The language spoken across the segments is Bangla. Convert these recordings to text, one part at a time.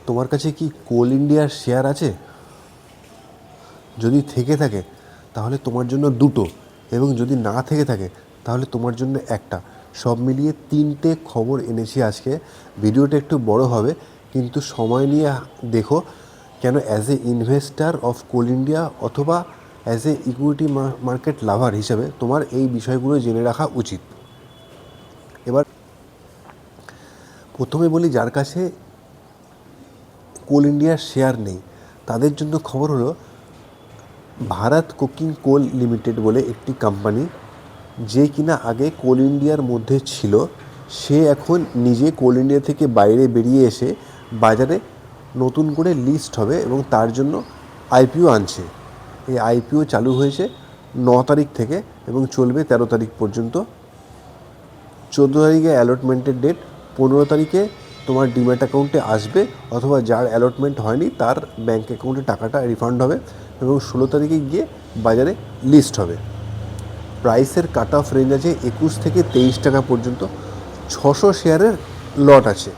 তোমার কাছে কি কোল ইন্ডিয়ার শেয়ার আছে? যদি থেকে থাকে তাহলে তোমার জন্য দুটো, এবং যদি না থেকে থাকে তাহলে তোমার জন্য একটা। সব মিলিয়ে তিনটে খবর এনেছি আজকে। ভিডিওটা একটু বড় হবে, কিন্তু সময় নিয়ে দেখো, কেন as a investor of coal India অথবা as a equity market lover হিসেবে তোমার এই বিষয়গুলো জেনে রাখা উচিত। এবার প্রথমে বলি, যার কাছে কোল ইন্ডিয়ার শেয়ার নেই তাদের জন্য খবর হলো, ভারত কোকিং কোল লিমিটেড বলে একটি কোম্পানি, যে কিনা আগে কোল ইন্ডিয়ার মধ্যে ছিল, সে এখন নিজে কোল ইন্ডিয়া থেকে বাইরে বেরিয়ে এসে বাজারে নতুন করে লিস্ট হবে এবং তার জন্য আইপিও আনছে। এই আইপিও চালু হয়েছে 9 তারিখ থেকে এবং চলবে 13 তারিখ পর্যন্ত। 14 তারিখে অ্যালটমেন্টের ডেট, 15 তারিখে তোমার ডিম্যাট অ্যাকাউন্টে আসবে, অথবা যার অ্যালটমেন্ট হয়নি তার ব্যাঙ্ক অ্যাকাউন্টে টাকাটা রিফান্ড হবে, এবং 16 তারিখে গিয়ে বাজারে লিস্ট হবে। প্রাইসের কাট অফ রেঞ্জ আছে 21 থেকে 23 টাকা পর্যন্ত। 600 শেয়ারের লট আছে।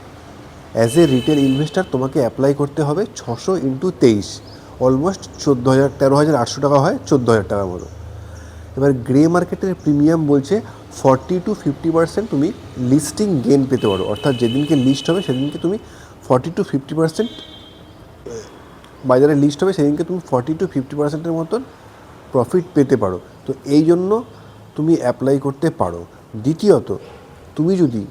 অ্যাজ এ রিটেল ইনভেস্টার তোমাকে অ্যাপ্লাই করতে হবে 600 ইন্টু 23, অলমোস্ট 13,800 টাকা হয়, 14,000 টাকার মতো। এবার গ্রে মার্কেটের প্রিমিয়াম বলছে 40 to 50% তুমি লিস্টিং গেন পেতে পারো, অর্থাৎ যেদিনকে লিস্ট হবে সেদিনকে তুমি 40 to 50%, বাজারে লিস্ট হবে সেদিনকে তুমি 40 to 50%-এর মতন প্রফিট পেতে পারো। তো এই জন্য তুমি অ্যাপ্লাই করতে পারো। দ্বিতীয়ত, তুমি যদি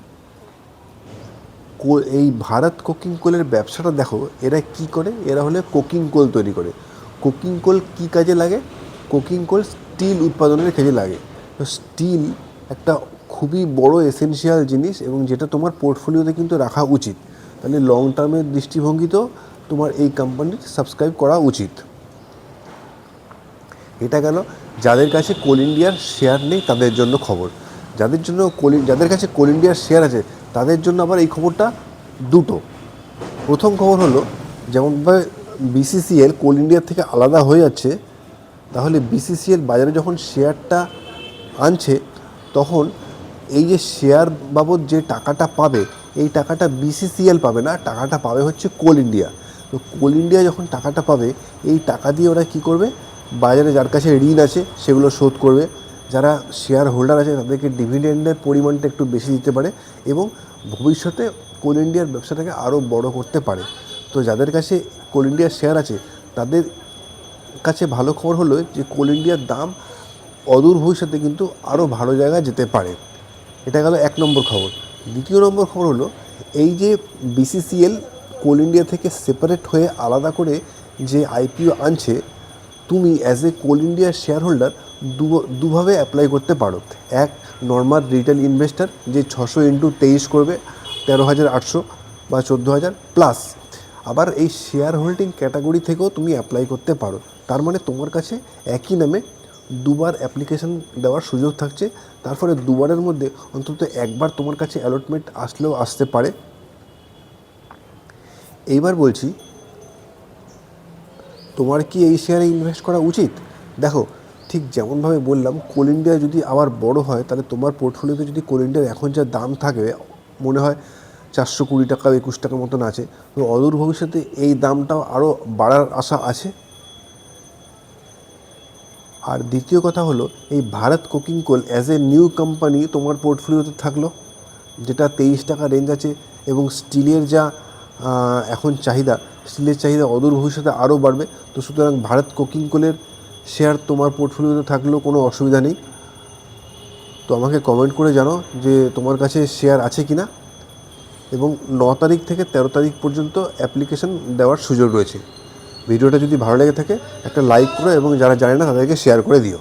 এই ভারত কোকিং কোলের ব্যবসাটা দেখো, এরা কি করে, এরা হলে কোকিং কোল তৈরি করে। কোকিং কোল কী কাজে লাগে? কোকিং কোল স্টিল উৎপাদনের কাজে লাগে। তো স্টিল একটা খুবই বড় এসেনশিয়াল জিনিস, এবং যেটা তোমার পোর্টফোলিওতে কিন্তু রাখা উচিত। তাহলে লং টার্মের দৃষ্টিভঙ্গিতেও তোমার এই কোম্পানির সাবস্ক্রাইব করা উচিত। এটা গেল যাদের কাছে কোল ইন্ডিয়ার শেয়ার নেই তাদের জন্য খবর। যাদের কাছে কোল ইন্ডিয়ার শেয়ার আছে তাদের জন্য আবার এই খবরটা দুটো। প্রথম খবর হলো, যেমনভাবে বিসিসিএল কোল ইন্ডিয়ার থেকে আলাদা হয়ে যাচ্ছে, তাহলে বিসিসিএল বাজারে যখন শেয়ারটা আনছে, তখন এই যে শেয়ার বাবদ যে টাকাটা পাবে, এই টাকাটা বিসিসিএল পাবে না, টাকাটা পাবে হচ্ছে কোল ইন্ডিয়া। তো কোল ইন্ডিয়া যখন টাকাটা পাবে, এই টাকা দিয়ে ওরা কী করবে, বাজারে যার কাছে ঋণ আছে সেগুলো শোধ করবে, যারা শেয়ার হোল্ডার আছে তাদেরকে ডিভিডেন্ডের পরিমাণটা একটু বেশি দিতে পারে, এবং ভবিষ্যতে কোল ইন্ডিয়ার ব্যবসাটাকে আরও বড় করতে পারে। তো যাদের কাছে কোল ইন্ডিয়ার শেয়ার আছে তাদের কাছে ভালো খবর হলো যে কোল ইন্ডিয়ার দাম অদূর ভবিষ্যতে কিন্তু আরও ভালো জায়গায় যেতে পারে। এটা গেল 1 নম্বর খবর। দ্বিতীয় নম্বর খবর হলো, এই যে বিসিসিএল কোল ইন্ডিয়া থেকে সেপারেট হয়ে আলাদা করে যে আইপিও আনছে, তুমি অ্যাজ এ কোল ইন্ডিয়ার শেয়ার হোল্ডার দুভাবে অ্যাপ্লাই করতে পারো। এক, নর্মাল রিটেল ইনভেস্টার যে 600 ইন্টু 23 করবে, 13,800 বা 14,000 প্লাস। আবার এই শেয়ার হোল্ডিং ক্যাটাগরি থেকেও তুমি অ্যাপ্লাই করতে পারো। তার মানে তোমার কাছে একই নামে দুবার অ্যাপ্লিকেশন দেওয়ার সুযোগ থাকছে। তার ফলে দুবারের মধ্যে অন্তত একবার তোমার কাছে অ্যালটমেন্ট আসলেও আসতে পারে। এইবার বলছি, তোমার কি এই শেয়ারে ইনভেস্ট করা উচিত? দেখো, ঠিক যেমনভাবে বললাম, কোল ইন্ডিয়া যদি আবার বড় হয়, তাহলে তোমার পোর্টফোলিওতে যদি কোল ইন্ডিয়ার এখন যা দাম থাকবে, মনে হয় 420 টাকা 21 টাকার মতন আছে, তো অদূর ভবিষ্যতে এই দামটাও আরও বাড়ার আশা আছে। আর দ্বিতীয় কথা হলো, এই Bharat coking coal as a new company তোমার পোর্টফোলিওতে থাকলো, যেটা 23 টাকা রেঞ্জ আছে, এবং স্টিলের যা এখন চাহিদা, স্টিলের চাহিদা অদূর ভবিষ্যতে আরও বাড়বে। তো সুতরাং ভারত কোকিং কোলের শেয়ার তোমার পোর্টফোলিওতে থাকলেও কোনো অসুবিধা নেই। তো আমাকে কমেন্ট করে জানাও যে তোমার কাছে শেয়ার আছে কি না, এবং 9 তারিখ থেকে 13 তারিখ পর্যন্ত অ্যাপ্লিকেশন দেওয়ার সুযোগ রয়েছে। ভিডিওটা যদি ভালো লেগে থাকে একটা লাইক করো, এবং যারা জানে না তাদেরকে শেয়ার করে দিও।